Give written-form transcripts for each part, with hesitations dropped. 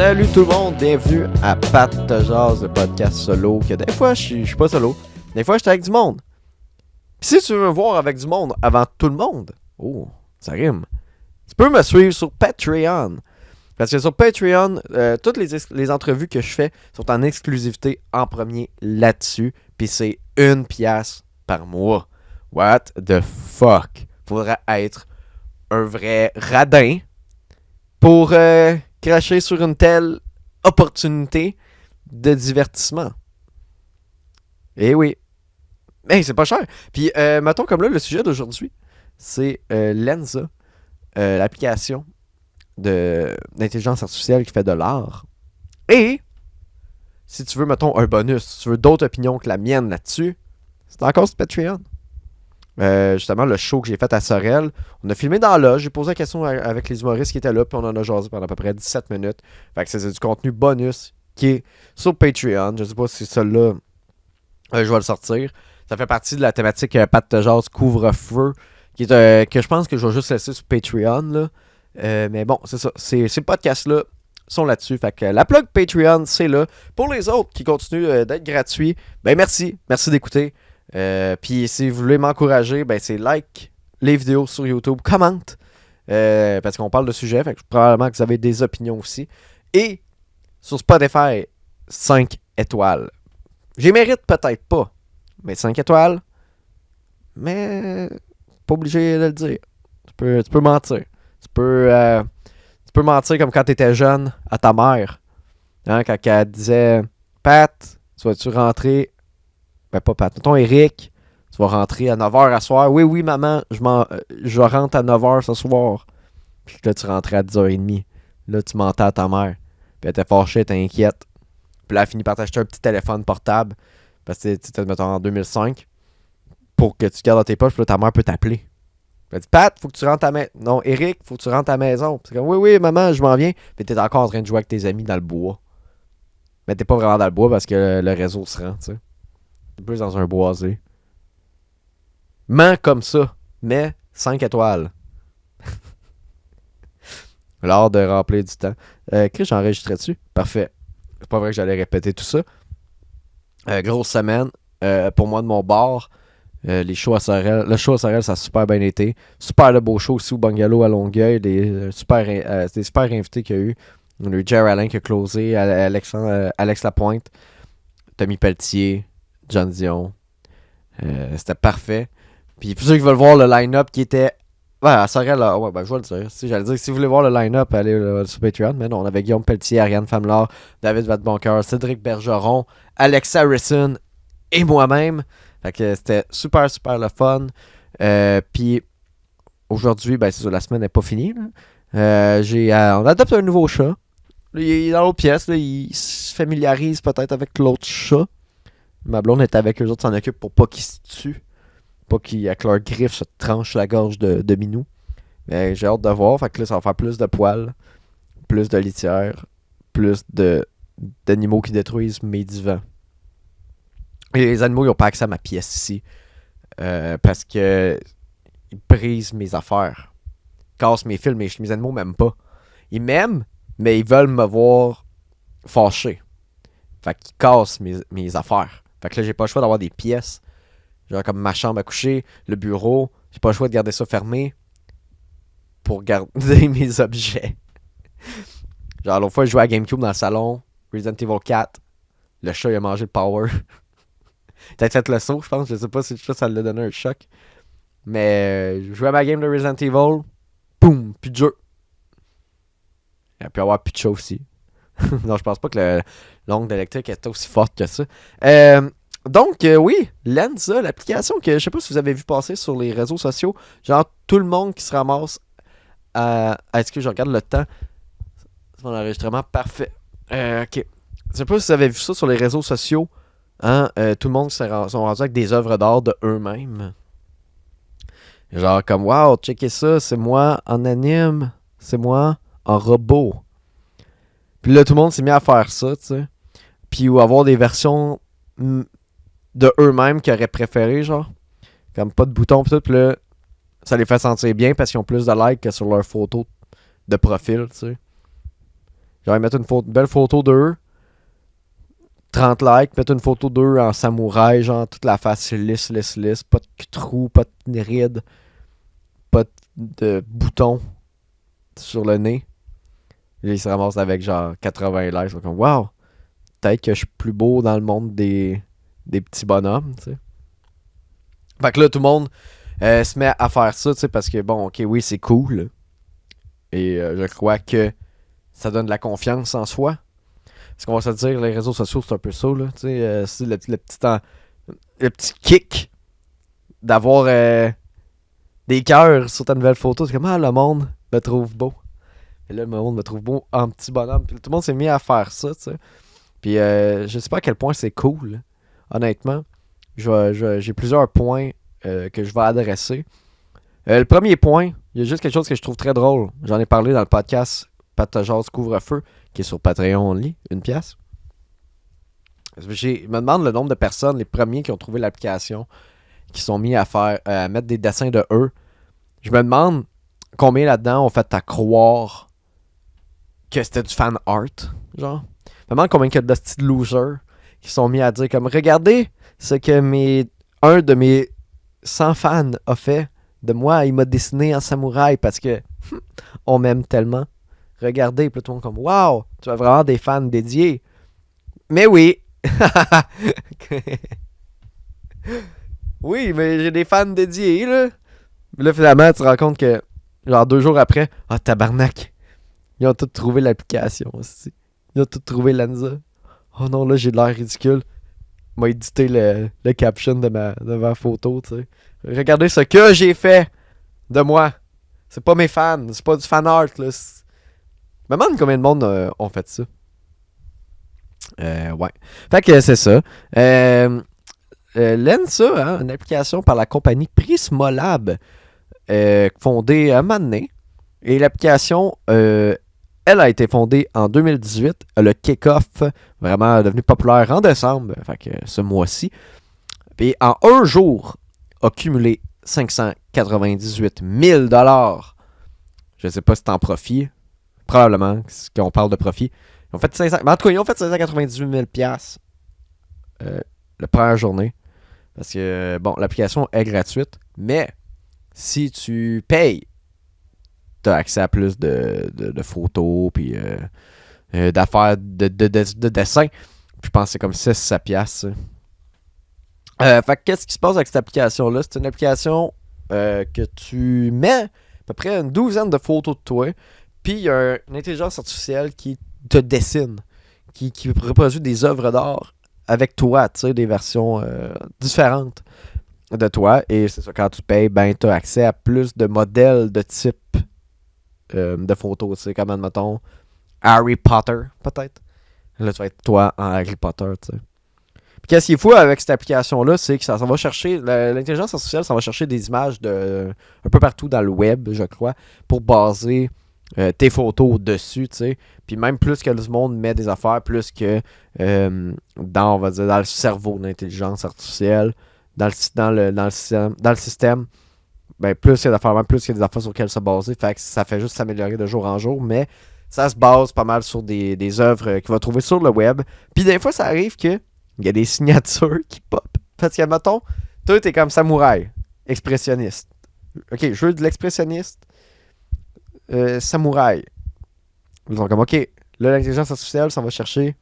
Salut tout le monde, bienvenue à Pat de Jazz, le podcast solo, que des fois je suis pas solo, des fois je suis avec du monde. Pis si tu veux me voir avec du monde avant tout le monde, oh, ça rime, tu peux me suivre sur Patreon. Parce que sur Patreon, toutes les entrevues que je fais sont en exclusivité en premier là-dessus, pis c'est 1$ par mois. What the fuck? Faudrait être un vrai radin pour cracher sur une telle opportunité de divertissement. Eh oui. Mais c'est pas cher. Puis, mettons comme là, le sujet d'aujourd'hui, c'est Lensa, l'application d'intelligence artificielle qui fait de l'art. Et, si tu veux, mettons, un bonus, si tu veux d'autres opinions que la mienne là-dessus, c'est encore sur Patreon. Justement, le show que j'ai fait à Sorel, on a filmé dans l'âge, j'ai posé la question avec les humoristes qui étaient là, puis on en a jasé pendant à peu près 17 minutes. Fait que c'est du contenu bonus qui est sur Patreon. Je sais pas si celui-là, je vais le sortir. Ça fait partie de la thématique Pat de Jazz couvre-feu, qui est, que je pense que je vais juste laisser sur Patreon, là. Mais bon, c'est ça. Ces podcasts-là sont là-dessus. Fait que la plug Patreon, c'est là. Pour les autres qui continuent d'être gratuits, ben merci. Merci d'écouter. Puis si vous voulez m'encourager, ben c'est like les vidéos sur YouTube, commente, parce qu'on parle de sujets, fait que probablement que vous avez des opinions aussi. Et sur Spotify, 5 étoiles. J'y mérite peut-être pas, mais 5 étoiles, mais pas obligé de le dire. Tu peux mentir. Tu peux mentir comme quand t'étais jeune à ta mère. Hein, quand elle disait « Pat, tu vas-tu rentrer? » Ben pas Pat, mettons Eric, tu vas rentrer à 9h à soir. Oui, maman, je rentre à 9h ce soir. Puis là, tu rentrais à 10h30. Là, tu mentais à ta mère. Puis elle était fâchée, elle était inquiète. Puis là, elle finit par t'acheter un petit téléphone portable. Parce que tu étais, mettons, en 2005. Pour que tu gardes dans tes poches. Puis là, ta mère peut t'appeler. Elle dit, Pat, faut que tu rentres à la maison. Non, Eric, faut que tu rentres à la maison. Puis c'est comme, oui, maman, je m'en viens. Puis t'es encore en train de jouer avec tes amis dans le bois. Mais t'es pas vraiment dans le bois parce que le réseau se rend, tu sais. Plus dans un boisé. Mens comme ça, mais 5 étoiles. L'art de remplir du temps. Chris, j'enregistrais dessus. Parfait. C'est pas vrai que j'allais répéter tout ça. Grosse semaine. Pour moi, de mon bar. Les shows à Sorel. Le show à Sorel, ça a super bien été. Super de beaux shows aussi au Bungalow à Longueuil. Des super invités qu'il y a eu. On a eu Jerry Alain qui a closé. Alex Lapointe. Tommy Pelletier. John Dion. C'était parfait. Puis pour ceux qui veulent voir le line-up qui était... Ouais, à Sorel, là, ouais, ben je vais le dire. J'allais dire que si vous voulez voir le line-up, allez sur Patreon. Mais non, on avait Guillaume Pelletier, Ariane Famelard, David Vadeboncoeur, Cédric Bergeron, Alex Harrison et moi-même. Fait que c'était super le fun. Puis aujourd'hui, ben c'est ça, la semaine n'est pas finie. Là. On adopte un nouveau chat. Là, il est dans l'autre pièce. Là, il se familiarise peut-être avec l'autre chat. Ma blonde est avec eux autres, s'en occupe pour pas qu'ils se tuent. Pas qu'ils, avec leurs griffes, se tranchent la gorge de Minou. Mais j'ai hâte de voir. Fait que là, ça va faire plus de poils, plus de litières, plus d'animaux qui détruisent mes divans. Et les animaux, ils n'ont pas accès à ma pièce ici. Parce que ils brisent mes affaires. Ils cassent mes fils. Mes animaux m'aiment pas. Ils m'aiment, mais ils veulent me voir fâché. Fait qu'ils cassent mes affaires. Fait que là, j'ai pas le choix d'avoir des pièces. Genre comme ma chambre à coucher, le bureau. J'ai pas le choix de garder ça fermé pour garder mes objets. Genre l'autre fois, je jouais à GameCube dans le salon. Resident Evil 4. Le chat, il a mangé le power. Peut-être fait le saut, je pense. Je sais pas si le chat, ça lui a donné un choc. Mais je jouais à ma game de Resident Evil. Boum! Plus de jeu. Il a pu avoir plus de chat aussi. Non, je pense pas que l'onde électrique était aussi forte que ça. Donc, oui, Lensa, l'application que je sais pas si vous avez vu passer sur les réseaux sociaux. Genre, tout le monde qui se ramasse à... Est-ce que je regarde le temps? C'est mon enregistrement parfait. Ok. Je sais pas si vous avez vu ça sur les réseaux sociaux. Hein? Tout le monde sont rendus avec des œuvres d'art de eux-mêmes. Genre comme, wow, checkez ça, c'est moi en anime. C'est moi en robot. Puis là, tout le monde s'est mis à faire ça, tu sais. Puis ou avoir des versions de eux-mêmes qu'ils auraient préféré, genre. Comme pas de boutons, pis tout. Puis là, ça les fait sentir bien parce qu'ils ont plus de likes que sur leur photo de profil, tu sais. Genre, ils mettent une belle photo d'eux, 30 likes, mettre une photo d'eux en samouraï, genre toute la face lisse, pas de trou, pas de rides, pas de boutons sur le nez. Et ils se ramassent avec genre 80 likes. Ils sont comme, wow, peut-être que je suis plus beau dans le monde des petits bonhommes, tu sais. Fait que là, tout le monde se met à faire ça, tu sais, parce que bon, ok, oui, c'est cool. Et je crois que ça donne de la confiance en soi. Parce qu'on va se dire, les réseaux sociaux, c'est un peu ça, là. Tu sais, c'est le petit kick d'avoir des cœurs sur ta nouvelle photo. C'est comme, ah, le monde me trouve beau. Et là, le monde me trouve beau en petit bonhomme. Puis tout le monde s'est mis à faire ça, tu sais. Puis je sais pas à quel point c'est cool, honnêtement. J'ai plusieurs points que je vais adresser. Le premier point, il y a juste quelque chose que je trouve très drôle. J'en ai parlé dans le podcast Patajaz Couvre-feu, qui est sur Patreon Only, une pièce. Je me demande le nombre de personnes, les premiers qui ont trouvé l'application, qui sont mis à mettre des dessins de eux. Je me demande combien là-dedans ont fait à croire que c'était du fan art, genre. Je me demande combien il y a de petits losers qui sont mis à dire comme, regardez ce que un de mes 100 fans a fait de moi. Il m'a dessiné en samouraï parce que on m'aime tellement. Regardez, puis tout le monde comme, wow, tu as vraiment des fans dédiés. Mais oui. Oui, mais j'ai des fans dédiés, là. Mais là, finalement, tu te rends compte que, genre 2 jours après, ah, tabarnak. Ils ont tous trouvé l'application aussi. Ils ont tous trouvé l'Anza. Oh non, là, j'ai de l'air ridicule. Il m'a édité le caption de ma photo, tu sais. Regardez ce que j'ai fait de moi. C'est pas mes fans, c'est pas du fan art, là. Je me demande combien de monde ont fait ça. Ouais. Fait que c'est ça. Lensa, hein, une application par la compagnie Prismolab, fondée à un moment donné. Et l'application, elle a été fondée en 2018. Le kick-off, vraiment devenu populaire en décembre, fait que ce mois-ci. Et en un jour, a cumulé 598 000 $. Je sais pas si c'est en profit. Probablement qu'on parle de profit. Ils ont fait 500, mais en tout cas, ils ont fait 598 000 $, la première journée. Parce que, bon, l'application est gratuite. Mais, si tu payes, tu as accès à plus de photos, puis d'affaires de dessins. Puis je pense que c'est comme 6-7 $. Fait que qu'est-ce qui se passe avec cette application-là? C'est une application que tu mets à peu près une douzaine de photos de toi. Puis il y a une intelligence artificielle qui te dessine, qui reproduit des œuvres d'art avec toi, tu sais, des versions différentes de toi. Et c'est ça, quand tu payes, ben tu as accès à plus de modèles de type de photos, tu sais, comme admettons Harry Potter, peut-être. Là, tu vas être toi en Harry Potter, tu sais. Puis qu'est-ce qui est fou avec cette application-là, c'est que ça va chercher, l'intelligence artificielle, ça va chercher des images un peu partout dans le web, je crois, pour baser tes photos dessus, tu sais. Puis même plus que le monde met des affaires, plus que on va dire, dans le cerveau de l'intelligence artificielle, dans le système, ben plus il y a d'affaires, même plus il y a des affaires sur lesquelles se baser. Fait que ça fait juste s'améliorer de jour en jour, mais ça se base pas mal sur des œuvres qu'il va trouver sur le web. Puis des fois, ça arrive que il y a des signatures qui pop. Parce que, mettons, toi, t'es comme samouraï, expressionniste. Ok, je veux de l'expressionniste, samouraï. Ils sont comme, ok, là, l'intelligence artificielle, ça va chercher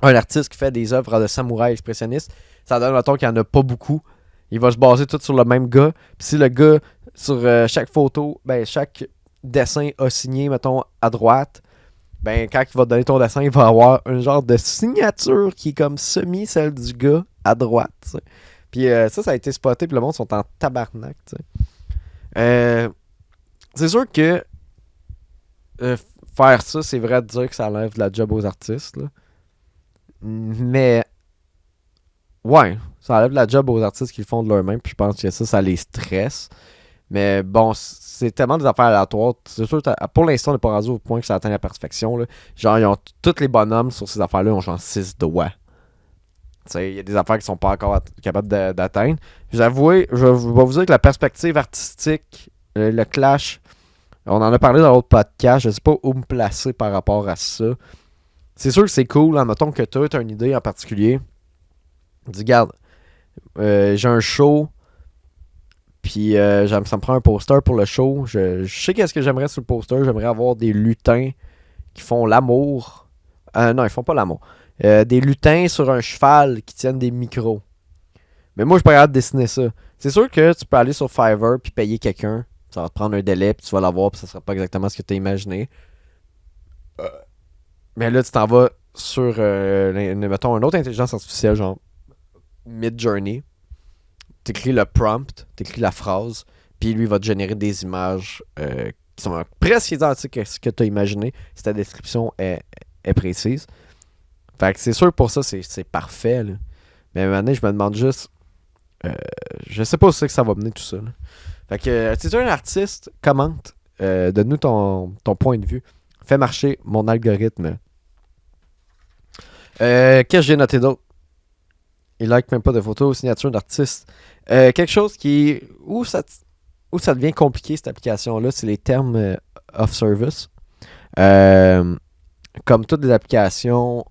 un artiste qui fait des œuvres de samouraï expressionniste. Ça donne, mettons, qu'il n'y en a pas beaucoup. Il va se baser tout sur le même gars. Puis si le gars, sur chaque photo, ben, chaque dessin a signé, mettons, à droite, ben, quand il va te donner ton dessin, il va avoir un genre de signature qui est comme semi celle du gars à droite, t'sais. Puis ça a été spoté, puis le monde sont en tabarnak, c'est sûr que faire ça, c'est vrai de dire que ça enlève de la job aux artistes, là. Mais, ouais, ça enlève de la job aux artistes qui le font de leur-même, puis je pense que ça les stresse. Mais bon, c'est tellement des affaires aléatoires. C'est sûr, pour l'instant, on n'est pas rendu au point que ça atteint la perfection, là. Genre, ils ont tous les bonhommes sur ces affaires-là, ont genre 6 doigts. Il y a des affaires qui sont pas encore capables d'atteindre. Je vais vous dire que la perspective artistique, le clash On en a parlé dans l'autre podcast. Je sais pas où me placer par rapport à ça. C'est sûr que c'est cool. Admettons que tu as une idée en particulier. Dis, regarde, j'ai un show. Puis ça me prend un poster pour le show. Je sais qu'est-ce que j'aimerais sur le poster. J'aimerais avoir des lutins qui font l'amour. Non, ils font pas l'amour. Des lutins sur un cheval qui tiennent des micros. Mais moi, je suis pas capable de dessiner ça. C'est sûr que tu peux aller sur Fiverr puis payer quelqu'un. Ça va te prendre un délai puis tu vas l'avoir puis ça sera pas exactement ce que tu as imaginé. Mais là, tu t'en vas sur, mettons, une autre intelligence artificielle, genre Midjourney. T'écris le prompt, t'écris la phrase, puis lui va te générer des images qui sont presque identiques à ce que tu as imaginé si ta description est précise. Fait que c'est sûr pour ça, c'est parfait. Là. Mais maintenant, je me demande juste. Je sais pas où c'est que ça va mener tout ça. Là. Fait que si tu es un artiste, commente. Donne-nous ton point de vue. Fais marcher mon algorithme. Qu'est-ce que j'ai noté d'autre? Il like même pas de photos, signature d'artiste. Quelque chose où ça devient compliqué, cette application-là, c'est les termes of service. Comme toutes les applications,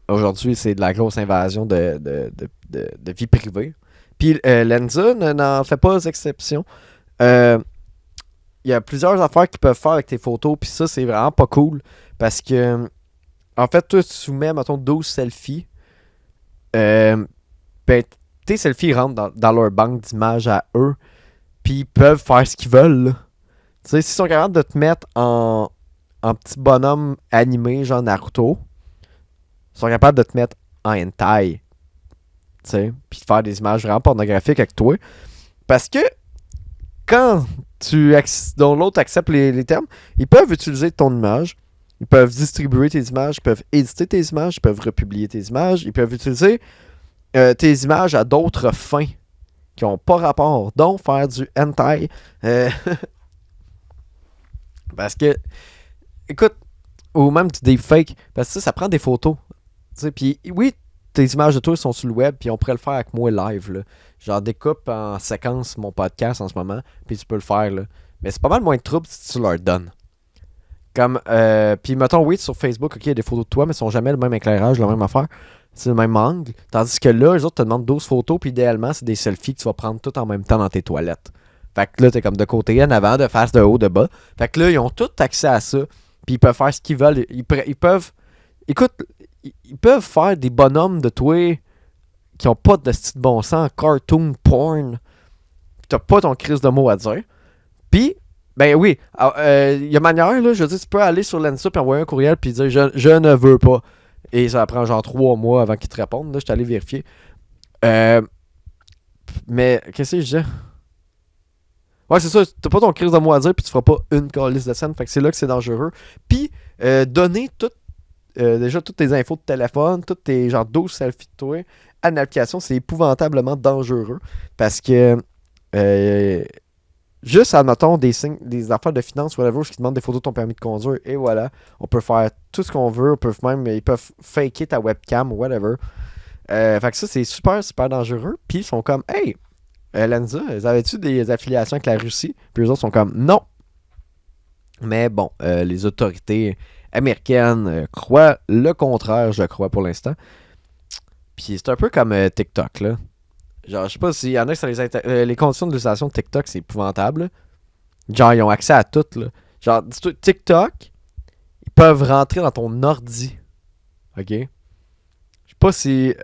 aujourd'hui, c'est de la grosse invasion de vie privée. Puis Lensa n'en fait pas exception. Il y a plusieurs affaires qu'ils peuvent faire avec tes photos, puis ça, c'est vraiment pas cool. Parce que, en fait, toi, tu soumets, mettons, 12 selfies. Ben, tes selfies rentrent dans leur banque d'images à eux, puis ils peuvent faire ce qu'ils veulent. Tu sais, s'ils sont capables de te mettre en petit bonhomme animé, genre Naruto, ils sont capables de te mettre en hentai. Tu sais, puis de faire des images vraiment pornographiques avec toi. Parce que quand dont l'autre accepte les termes, ils peuvent utiliser ton image, ils peuvent distribuer tes images, ils peuvent éditer tes images, ils peuvent republier tes images, ils peuvent utiliser tes images à d'autres fins qui n'ont pas rapport, donc faire du hentai. Parce que, écoute, ou même du deepfake, parce que ça prend des photos. Puis oui, tes images de toi sont sur le web, puis on pourrait le faire avec moi live. Là. Genre découpe en séquence mon podcast en ce moment, puis tu peux le faire. Là. Mais c'est pas mal moins de trouble si tu leur donnes. Comme, puis mettons, oui, sur Facebook, ok, il y a des photos de toi, mais ils sont jamais le même éclairage, la même affaire. C'est le même angle. Tandis que là, les autres te demandent 12 photos, puis idéalement, c'est des selfies que tu vas prendre tout en même temps dans tes toilettes. Fait que là, t'es comme de côté, en avant, de face, de haut, de bas. Fait que là, ils ont tout accès à ça, puis ils peuvent faire ce qu'ils veulent. Ils peuvent. Écoute, ils peuvent faire des bonhommes de toi qui ont pas de style bon sens, cartoon porn. Pis t'as pas ton crise de mots à dire. Puis, ben oui, il y a manière, là, je veux dire, tu peux aller sur Lensa puis envoyer un courriel puis dire je ne veux pas. Et ça prend genre 3 mois avant qu'ils te répondent. Là, je suis allé vérifier. Mais, qu'est-ce que je disais? Ouais, c'est ça, t'as pas ton crise de mots à dire puis tu feras pas une liste de scène. Fait que c'est là que c'est dangereux. Puis, donner déjà toutes tes infos de téléphone, toutes tes genre 12 selfies de toi à une application, c'est épouvantablement dangereux. Parce que juste, admettons, des affaires de finances, whatever, qui demandent des photos de ton permis de conduire, et voilà. On peut faire tout ce qu'on veut. Ils peuvent faker ta webcam, whatever. Fait que ça, c'est super, super dangereux. Puis ils sont comme, hey, Lensa, avais-tu des affiliations avec la Russie? Puis eux autres sont comme, non. Mais bon, les autorités américaines croient le contraire, je crois, pour l'instant. Puis c'est un peu comme TikTok, là. Genre, je sais pas s'il y en a que les conditions d'utilisation de TikTok, c'est épouvantable. Là. Genre, ils ont accès à tout, là. Genre, TikTok, ils peuvent rentrer dans ton ordi. OK? Je sais pas si...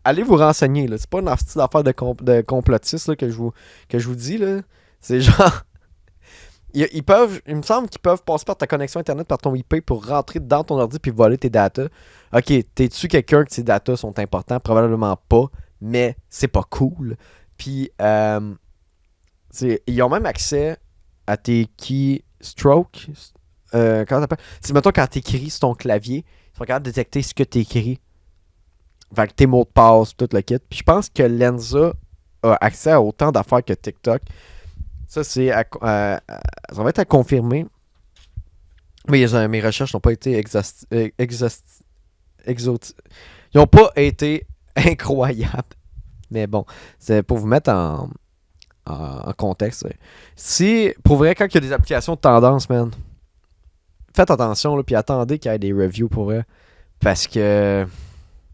allez vous renseigner, là. C'est pas une petite affaire de complotiste, là, que je vous dis, là. C'est genre... il me semble qu'ils peuvent passer par ta connexion Internet, par ton IP pour rentrer dans ton ordi puis voler tes datas. Ok, t'es-tu quelqu'un que tes datas sont importants? Probablement pas, mais c'est pas cool. Puis, ils ont même accès à tes keystrokes. Quand t'écris sur ton clavier, ils sont capables de détecter ce que t'écris. Fait que tes mots de passe, tout le kit. Puis je pense que Lensa a accès à autant d'affaires que TikTok. Ça, ça va être à confirmer. Mais mes recherches n'ont pas été Ils n'ont pas été incroyables. Mais bon, c'est pour vous mettre en contexte. Si, pour vrai, quand il y a des applications de tendance, man, faites attention, là, puis attendez qu'il y ait des reviews pour vrai. Parce que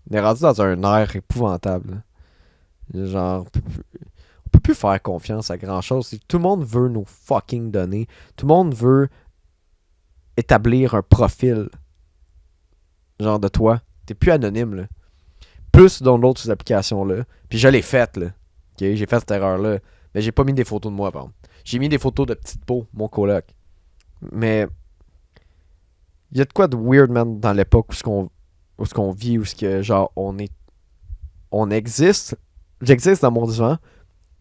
on est rendu dans un air épouvantable. Là. Genre, on peut plus faire confiance à grand chose. Tout le monde veut nos fucking données. Tout le monde veut établir un profil. Genre de toi. T'es plus anonyme, là. Plus dans d'autres applications-là. Puis je l'ai faite, là. Ok, j'ai fait cette erreur-là. Mais j'ai pas mis des photos de moi, par exemple. J'ai mis des photos de petite peau, mon coloc. Mais il y a de quoi de weird, man, dans l'époque où ce qu'on vit, où ce que, genre, on existe. J'existe dans mon divan,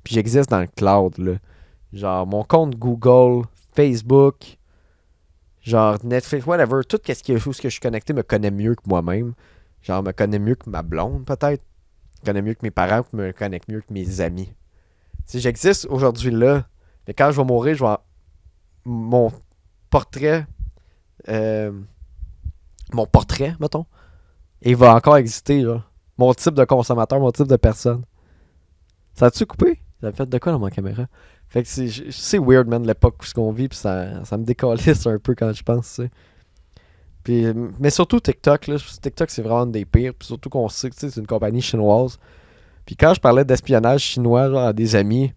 puis j'existe dans le cloud, là. Genre, mon compte Google, Facebook, genre Netflix, whatever, tout ce que je suis connecté me connaît mieux que moi-même. Genre, me connaît mieux que ma blonde, peut-être. Me connaît mieux que mes parents, me connaît mieux que mes amis. Si j'existe aujourd'hui là, mais quand je vais mourir, je vais mon portrait, mettons, il va encore exister, genre. Mon type de consommateur, mon type de personne. Ça a-tu coupé? Ça a fait de quoi dans ma caméra? Fait que c'est weird, man, l'époque où ce qu'on vit, pis ça me décalisse un peu quand je pense, tu sais. Puis, mais surtout TikTok, là. TikTok, c'est vraiment une des pires. Puis surtout qu'on sait que c'est une compagnie chinoise. Puis quand je parlais d'espionnage chinois, genre, à des amis,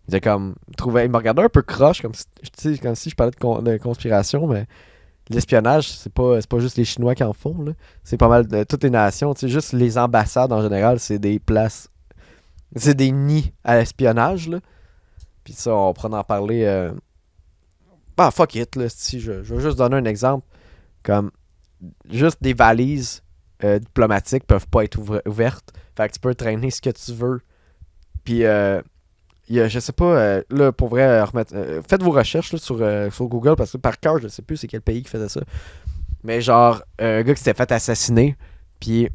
ils me regardaient un peu croche, comme si je parlais de conspiration, mais l'espionnage, c'est pas juste les Chinois qui en font, là. C'est pas mal de toutes les nations. Tu sais, juste les ambassades, en général, c'est des places. C'est des nids à l'espionnage, là. Puis ça, on pourra en parler. Bah, fuck it, là. Si je vais juste donner un exemple. Comme, juste des valises diplomatiques peuvent pas être ouvertes. Fait que tu peux traîner ce que tu veux. Puis, je sais pas, là, pour vrai, faites vos recherches là, sur Google, parce que par cœur, je sais plus c'est quel pays qui faisait ça. Mais genre, un gars qui s'était fait assassiner, puis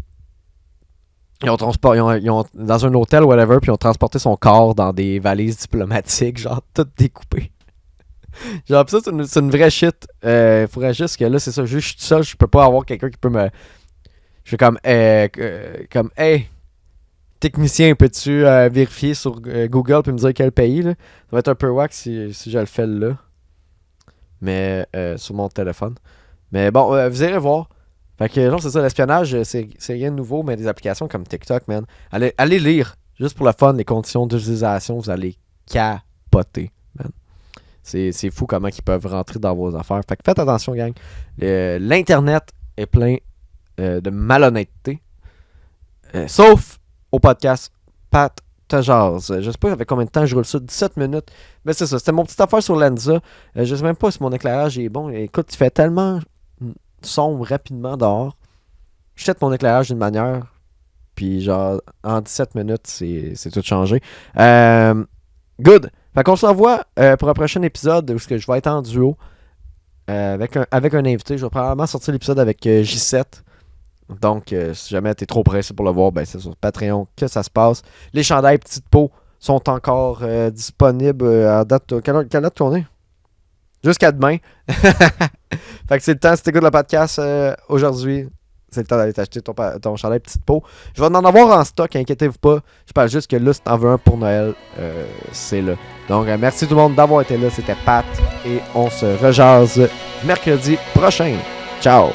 ils ont dans un hôtel, whatever, puis ils ont transporté son corps dans des valises diplomatiques, genre, toutes découpées. Genre, pis ça, c'est une vraie shit. Faudrait juste que là, c'est ça, juste je suis tout seul, je peux pas avoir quelqu'un qui peut me... Je fais comme, hey, technicien, peux-tu vérifier sur Google puis me dire quel pays, là? Ça va être un peu wack si je le fais là. Mais, sur mon téléphone. Mais bon, vous irez voir. Fait que, non, c'est ça, l'espionnage, c'est rien de nouveau, mais des applications comme TikTok, man. Allez lire, juste pour le fun, les conditions d'utilisation, vous allez capoter, man. C'est fou comment ils peuvent rentrer dans vos affaires. Fait que faites attention, gang. L'Internet est plein de malhonnêteté. Sauf au podcast Pat te jase. Je sais pas avec combien de temps je roule ça, 17 minutes. Mais c'est ça, c'était mon petite affaire sur Lensa. Je sais même pas si mon éclairage est bon. Écoute, tu fais tellement sombre rapidement dehors. Je jette mon éclairage d'une manière. Puis genre, en 17 minutes, c'est tout changé. Good. Fait qu'on se revoit pour un prochain épisode où je vais être en duo avec un invité. Je vais probablement sortir l'épisode avec J7. Donc, si jamais t'es trop pressé pour le voir, ben c'est sur Patreon que ça se passe. Les chandails Petite Peau sont encore disponibles à date... Quelle date qu'on est? Jusqu'à demain. Fait que c'est le temps, si t'écoutes le podcast aujourd'hui, c'est le temps d'aller t'acheter ton chandail Petite Peau. Je vais en avoir en stock, inquiétez-vous pas. Je parle juste que là, si t'en veux un pour Noël, c'est là. Donc, merci tout le monde d'avoir été là. C'était Pat et on se rejase mercredi prochain. Ciao!